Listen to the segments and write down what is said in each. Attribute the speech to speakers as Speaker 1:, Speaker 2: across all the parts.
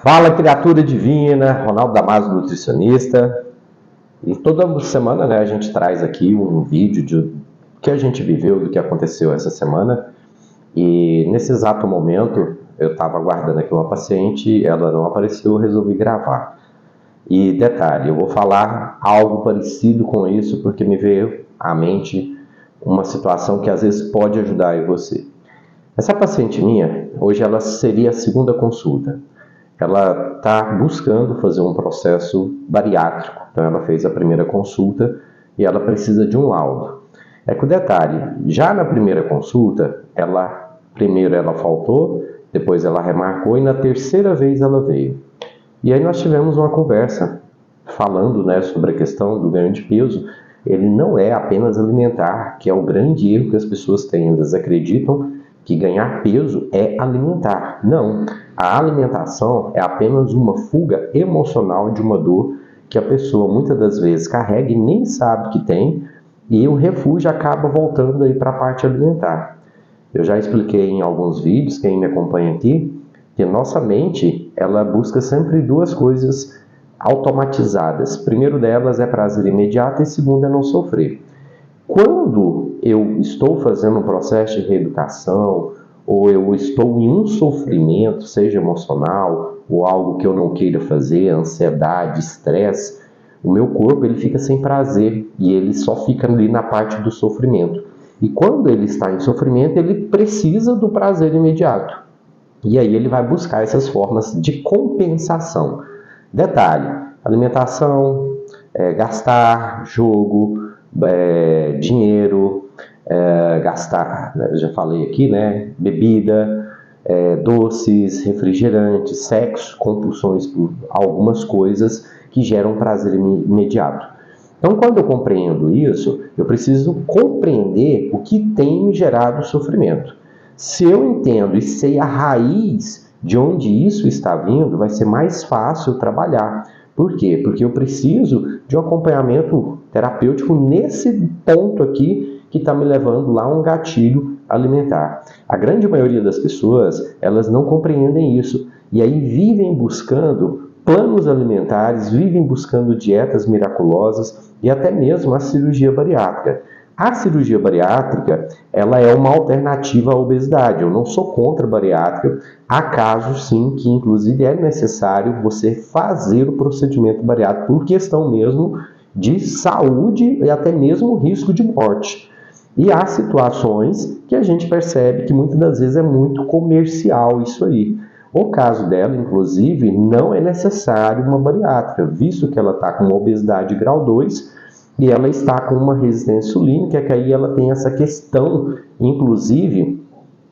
Speaker 1: Fala, criatura divina, Ronaldo Damasio, nutricionista. E toda semana, né, a gente traz aqui um vídeo de que a gente viveu, do que aconteceu essa semana. E nesse exato momento, eu estava aguardando aqui uma paciente, ela não apareceu, eu resolvi gravar. E detalhe, eu vou falar algo parecido com isso, porque me veio à mente uma situação que às vezes pode ajudar aí você. Essa paciente minha, hoje ela seria a segunda consulta. Ela está buscando fazer um processo bariátrico. Então ela fez a primeira consulta e ela precisa de um laudo. É que o detalhe, já na primeira consulta, primeiro ela faltou, depois ela remarcou e na terceira vez ela veio. E aí nós tivemos uma conversa falando, né, sobre a questão do ganho de peso. Ele não é apenas alimentar, que é o grande erro que as pessoas têm. Elas acreditam que ganhar peso é alimentar. Não, a alimentação é apenas uma fuga emocional de uma dor que a pessoa muitas das vezes carrega e nem sabe que tem, e o refúgio acaba voltando aí para a parte alimentar. Eu já expliquei em alguns vídeos, quem me acompanha aqui, que nossa mente, ela busca sempre duas coisas automatizadas. Primeiro delas é prazer imediato e segundo é não sofrer. Quando eu estou fazendo um processo de reeducação ou eu estou em um sofrimento, seja emocional ou algo que eu não queira fazer, ansiedade, estresse, o meu corpo ele fica sem prazer e ele só fica ali na parte do sofrimento. E quando ele está em sofrimento, ele precisa do prazer imediato. E aí ele vai buscar essas formas de compensação. Detalhe, alimentação, gastar, jogo, dinheiro, gastar, eu já falei aqui, né? Bebida, doces, refrigerantes, sexo, compulsões por algumas coisas que geram prazer imediato. Então, quando eu compreendo isso, eu preciso compreender o que tem me gerado sofrimento. Se eu entendo e sei a raiz de onde isso está vindo, vai ser mais fácil trabalhar. Por quê? Porque eu preciso de um acompanhamento terapêutico nesse ponto aqui que está me levando lá a um gatilho alimentar. A grande maioria das pessoas, elas não compreendem isso e aí vivem buscando planos alimentares, vivem buscando dietas miraculosas e até mesmo a cirurgia bariátrica. A cirurgia bariátrica, ela é uma alternativa à obesidade. Eu não sou contra a bariátrica. Há casos, sim, que inclusive é necessário você fazer o procedimento bariátrico por questão mesmo de saúde e até mesmo risco de morte. E há situações que a gente percebe que muitas das vezes é muito comercial isso aí. O caso dela, inclusive, não é necessário uma bariátrica, visto que ela está com uma obesidade grau 2 e ela está com uma resistência insulínica, que aí ela tem essa questão, inclusive,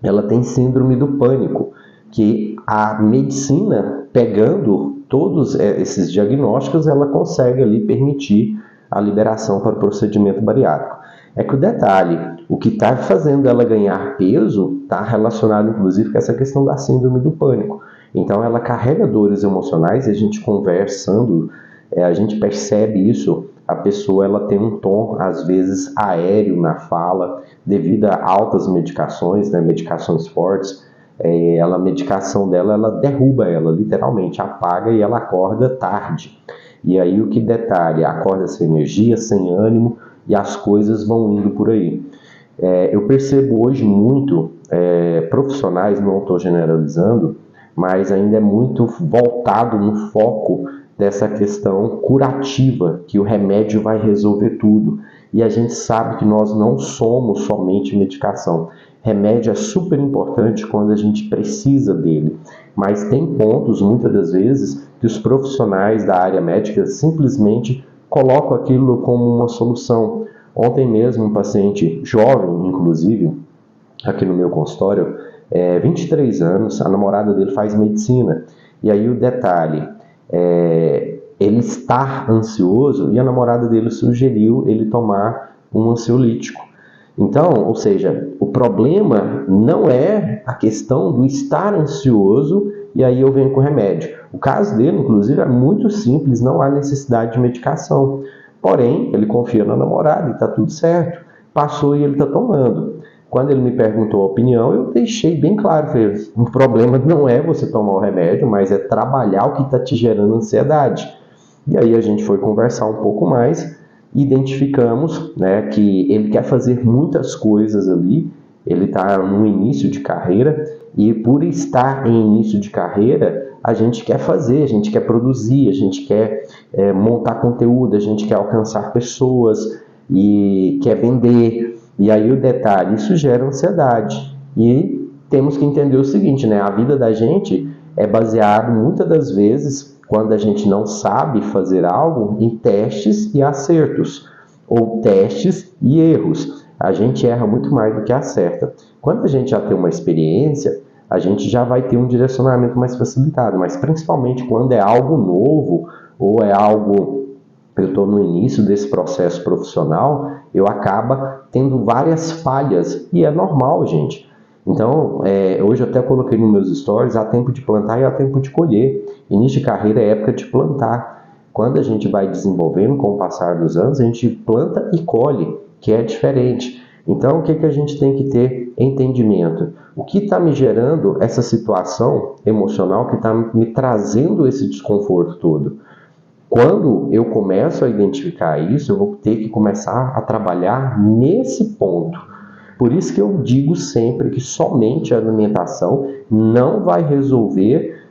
Speaker 1: ela tem síndrome do pânico, que a medicina, pegando todos esses diagnósticos, ela consegue ali permitir a liberação para o procedimento bariátrico. É que o detalhe, o que está fazendo ela ganhar peso está relacionado, inclusive, com essa questão da síndrome do pânico. Então, ela carrega dores emocionais e a gente conversando, a gente percebe isso. A pessoa ela tem um tom, às vezes, aéreo na fala, devido a altas medicações, né, medicações fortes. A medicação dela, ela derruba ela, literalmente, apaga e ela acorda tarde. E aí, o que detalhe, acorda sem energia, sem ânimo, e as coisas vão indo por aí. Eu percebo hoje muito profissionais, não estou generalizando, mas ainda é muito voltado no foco dessa questão curativa, que o remédio vai resolver tudo. E a gente sabe que nós não somos somente medicação. Remédio é super importante quando a gente precisa dele, mas tem pontos, muitas das vezes, que os profissionais da área médica simplesmente colocam aquilo como uma solução. Ontem mesmo, um paciente jovem, inclusive, aqui no meu consultório, 23 anos, a namorada dele faz medicina. E aí o detalhe, ele está ansioso e a namorada dele sugeriu ele tomar um ansiolítico. Então, ou seja, o problema não é a questão do estar ansioso e aí eu venho com remédio. O caso dele, inclusive, é muito simples, não há necessidade de medicação. Porém, ele confia na namorada e está tudo certo. Passou e ele está tomando. Quando ele me perguntou a opinião, eu deixei bem claro, falei, o problema não é você tomar o remédio, mas é trabalhar o que está te gerando ansiedade. E aí a gente foi conversar um pouco mais, identificamos, né, que ele quer fazer muitas coisas ali, ele está no início de carreira, e por estar em início de carreira, a gente quer fazer, a gente quer produzir, a gente quer montar conteúdo, a gente quer alcançar pessoas e quer vender. E aí o detalhe, isso gera ansiedade. E temos que entender o seguinte, né? A vida da gente é baseada muitas das vezes, quando a gente não sabe fazer algo, em testes e acertos, ou testes e erros. A gente erra muito mais do que acerta. Quando a gente já tem uma experiência, a gente já vai ter um direcionamento mais facilitado, mas principalmente quando é algo novo ou é algo, eu estou no início desse processo profissional, eu acabo tendo várias falhas e é normal, gente. Então, hoje eu até coloquei nos meus stories, há tempo de plantar e há tempo de colher. Início de carreira é época de plantar. Quando a gente vai desenvolvendo com o passar dos anos, a gente planta e colhe, que é diferente. Então, o que a gente tem que ter entendimento? O que está me gerando essa situação emocional que está me trazendo esse desconforto todo? Quando eu começo a identificar isso, eu vou ter que começar a trabalhar nesse ponto. Por isso que eu digo sempre que somente a alimentação não vai resolver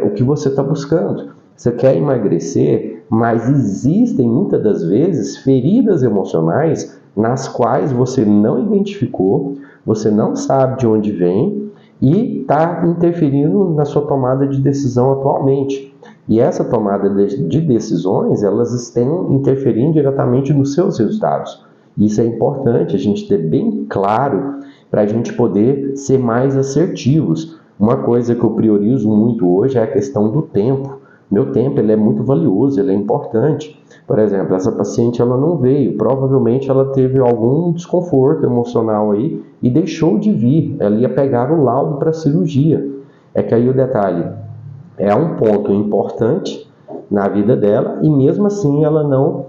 Speaker 1: o que você está buscando. Você quer emagrecer, mas existem muitas das vezes feridas emocionais nas quais você não identificou, você não sabe de onde vem e está interferindo na sua tomada de decisão atualmente. E essa tomada de decisões, elas estão interferindo diretamente nos seus resultados. Isso é importante a gente ter bem claro para a gente poder ser mais assertivos. Uma coisa que eu priorizo muito hoje é a questão do tempo. Meu tempo ele é muito valioso, ele é importante. Por exemplo, essa paciente ela não veio, provavelmente ela teve algum desconforto emocional aí e deixou de vir. Ela ia pegar o laudo para a cirurgia. É que aí o detalhe, é um ponto importante na vida dela e mesmo assim ela não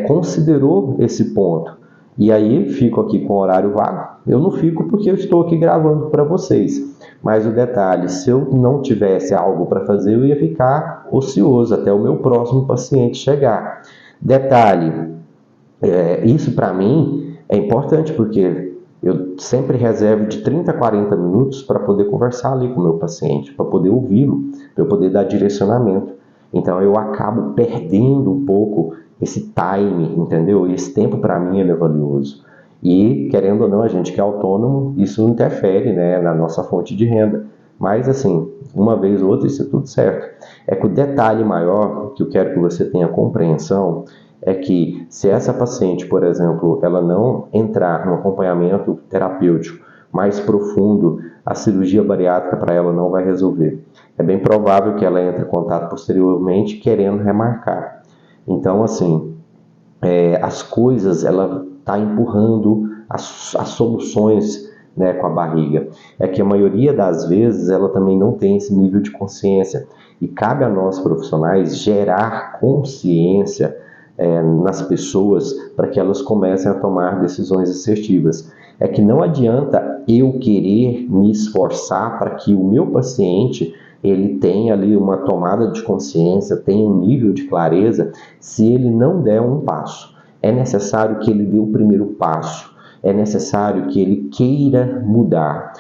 Speaker 1: considerou esse ponto. E aí fico aqui com o horário vago. Eu não fico porque eu estou aqui gravando para vocês. Mas o detalhe, se eu não tivesse algo para fazer, eu ia ficar ocioso até o meu próximo paciente chegar. Detalhe, isso para mim é importante porque eu sempre reservo de 30 a 40 minutos para poder conversar ali com o meu paciente, para poder ouvi-lo, para eu poder dar direcionamento. Então eu acabo perdendo um pouco esse time, entendeu? E esse tempo para mim ele é valioso. E, querendo ou não, a gente que é autônomo, isso interfere, né, na nossa fonte de renda. Mas, assim, uma vez ou outra, isso é tudo certo. É que o detalhe maior, que eu quero que você tenha compreensão, é que se essa paciente, por exemplo, ela não entrar no acompanhamento terapêutico mais profundo, a cirurgia bariátrica para ela não vai resolver. É bem provável que ela entre em contato posteriormente querendo remarcar. Então, assim, as coisas, ela está empurrando as soluções, né, com a barriga. É que a maioria das vezes ela também não tem esse nível de consciência. E cabe a nós profissionais gerar consciência nas pessoas para que elas comecem a tomar decisões assertivas. É que não adianta eu querer me esforçar para que o meu paciente ele tenha ali uma tomada de consciência, tenha um nível de clareza, se ele não der um passo. É necessário que ele dê o primeiro passo, é necessário que ele queira mudar.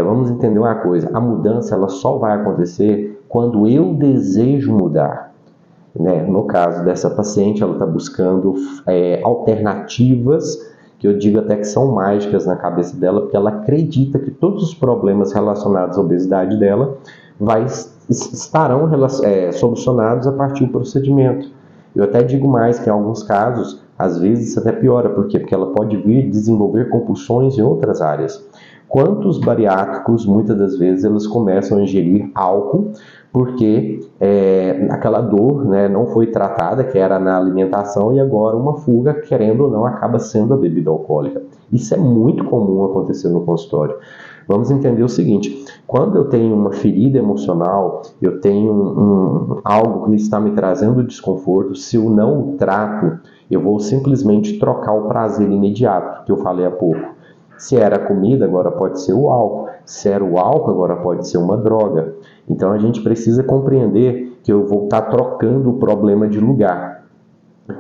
Speaker 1: Vamos entender uma coisa, a mudança ela só vai acontecer quando eu desejo mudar. Né? No caso dessa paciente, ela está buscando alternativas, que eu digo até que são mágicas na cabeça dela, porque ela acredita que todos os problemas relacionados à obesidade dela estarão solucionados a partir do procedimento. Eu até digo mais que em alguns casos, às vezes isso até piora. Por quê? Porque ela pode vir desenvolver compulsões em outras áreas. Quantos bariátricos, muitas das vezes, eles começam a ingerir álcool porque aquela dor, né, não foi tratada, que era na alimentação, e agora uma fuga, querendo ou não, acaba sendo a bebida alcoólica. Isso é muito comum acontecer no consultório. Vamos entender o seguinte, quando eu tenho uma ferida emocional, eu tenho algo que está me trazendo desconforto, se eu não o trato, eu vou simplesmente trocar o prazer imediato, que eu falei há pouco. Se era comida, agora pode ser o álcool. Se era o álcool, agora pode ser uma droga. Então a gente precisa compreender que eu vou estar trocando o problema de lugar,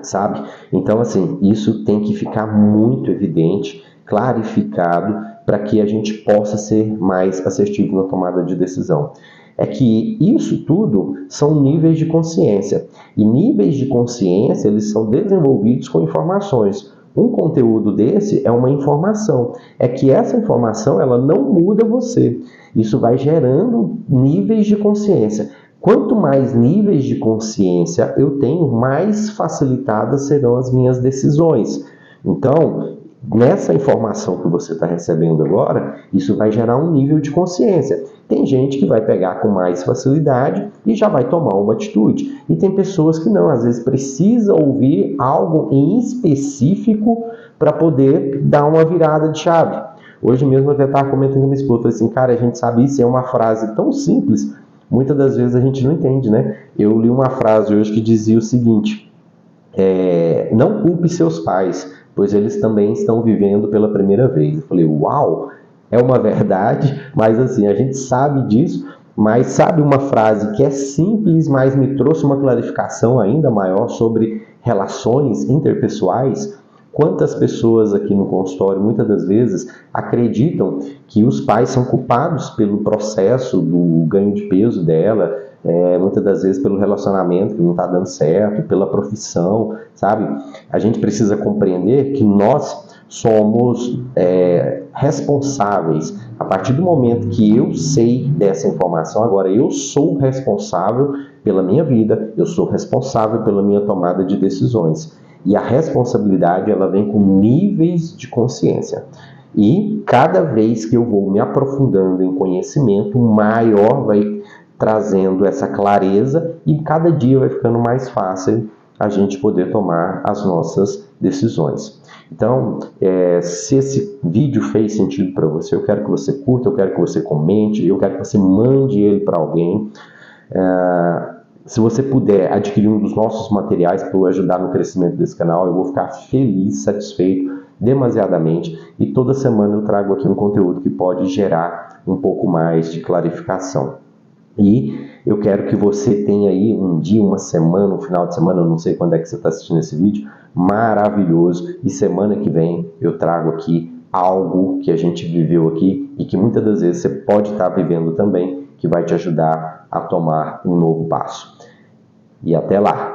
Speaker 1: sabe? Então, assim, isso tem que ficar muito evidente, clarificado, para que a gente possa ser mais assertivo na tomada de decisão. É que isso tudo são níveis de consciência. E níveis de consciência, eles são desenvolvidos com informações. Um conteúdo desse é uma informação. É que essa informação, ela não muda você. Isso vai gerando níveis de consciência. Quanto mais níveis de consciência eu tenho, mais facilitadas serão as minhas decisões. Então, nessa informação que você está recebendo agora, isso vai gerar um nível de consciência. Tem gente que vai pegar com mais facilidade e já vai tomar uma atitude. E tem pessoas que não, às vezes precisa ouvir algo em específico para poder dar uma virada de chave. Hoje mesmo eu até estava comentando com minha esposa, falei assim, cara, a gente sabe isso, é uma frase tão simples, muitas das vezes a gente não entende, né? Eu li uma frase hoje que dizia o seguinte, não culpe seus pais, pois eles também estão vivendo pela primeira vez. Eu falei, uau, é uma verdade, mas assim, a gente sabe disso, mas sabe uma frase que é simples, mas me trouxe uma clarificação ainda maior sobre relações interpessoais? Quantas pessoas aqui no consultório, muitas das vezes, acreditam que os pais são culpados pelo processo do ganho de peso dela, muitas das vezes pelo relacionamento que não está dando certo, pela profissão, sabe? A gente precisa compreender que nós somos responsáveis. A partir do momento que eu sei dessa informação, agora eu sou responsável pela minha vida, eu sou responsável pela minha tomada de decisões. E a responsabilidade, ela vem com níveis de consciência. E cada vez que eu vou me aprofundando em conhecimento, maior vai trazendo essa clareza e cada dia vai ficando mais fácil a gente poder tomar as nossas decisões. Então, se esse vídeo fez sentido para você, eu quero que você curta, eu quero que você comente, eu quero que você mande ele para alguém. Se você puder adquirir um dos nossos materiais para ajudar no crescimento desse canal, eu vou ficar feliz, satisfeito, demasiadamente. E toda semana eu trago aqui um conteúdo que pode gerar um pouco mais de clarificação. E eu quero que você tenha aí um dia, uma semana, um final de semana, eu não sei quando é que você está assistindo esse vídeo, maravilhoso. E semana que vem eu trago aqui algo que a gente viveu aqui e que muitas das vezes você pode estar vivendo também, que vai te ajudar a tomar um novo passo. E até lá!